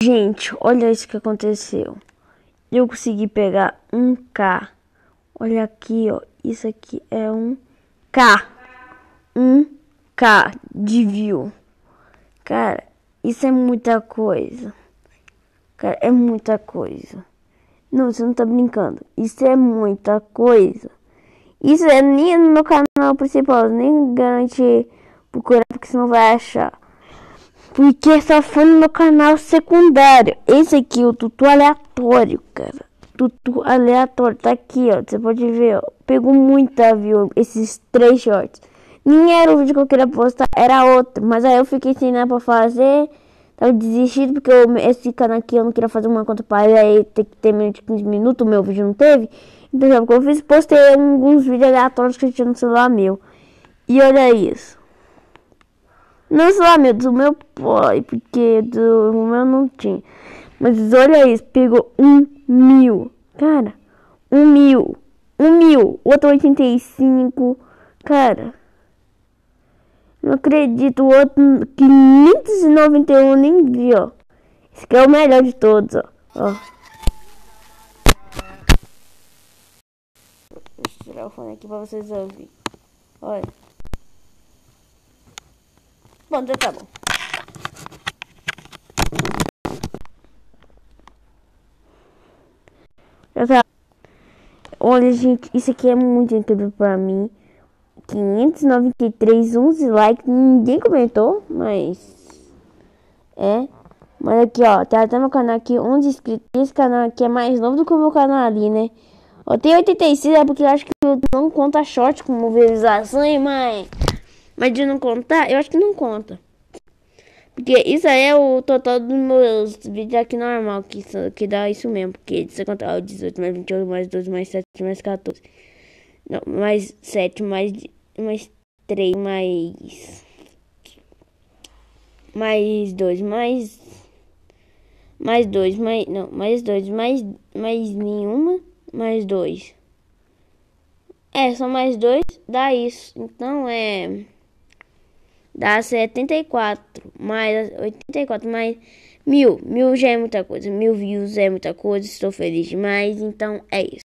Gente, olha isso que aconteceu. Eu consegui pegar um K. Olha aqui, ó. Isso aqui é um K. Um K de view. Cara, isso é muita coisa. Cara, é muita coisa. Não, você não tá brincando. Isso é muita coisa. Isso é nem no meu canal principal. Nem garante procurar, porque senão vai achar. Porque só foi no meu canal secundário. Esse aqui é o tutu aleatório, cara. Tutu aleatório. Tá aqui, ó. Você pode ver, ó. Pegou muita view esses 3 shorts. Nem era o vídeo que eu queria postar, era outro. Mas aí eu fiquei sem nada pra fazer. Tava desistindo porque esse canal aqui eu não queria fazer uma conta para ele. Aí tem que ter menos de 15 minutos. O meu vídeo não teve. Então sabe o que eu fiz? Postei alguns vídeos aleatórios que eu tinha no celular meu. E olha isso. Não celular meu, do meu pai, porque do meu não tinha. Mas olha isso, pegou 1.000. Cara, 1.000. 1.000. Outro 85. Cara, não acredito. O outro 591 nem vi, ó. Esse aqui é o melhor de todos, ó. Deixa eu tirar o fone aqui pra vocês ouvirem. Olha. Bom, então tá bom. Olha, gente, isso aqui é muito incrível pra mim. 593, 11 likes. Ninguém comentou, mas... Mas aqui, ó. Tem até meu canal aqui, 11 inscritos. Esse canal aqui é mais novo do que o meu canal ali, né? Ó, tem 86, é porque eu acho que eu não conta short como visualização, mas de não contar, eu acho que não conta. Porque isso aí é o total dos meus vídeos aqui normal, que dá isso mesmo. Porque se eu contar o 18 mais 28 mais 12 mais 7 mais 14. Não, mais 7 mais 3 mais 2 mais 2 mais não, mais 2 mais nenhuma mais 2. Só mais 2 dá isso. Então dá 74 mais 84 mais 1.000. 1.000 já é muita coisa. 1.000 views é muita coisa. Estou feliz demais. Então é isso.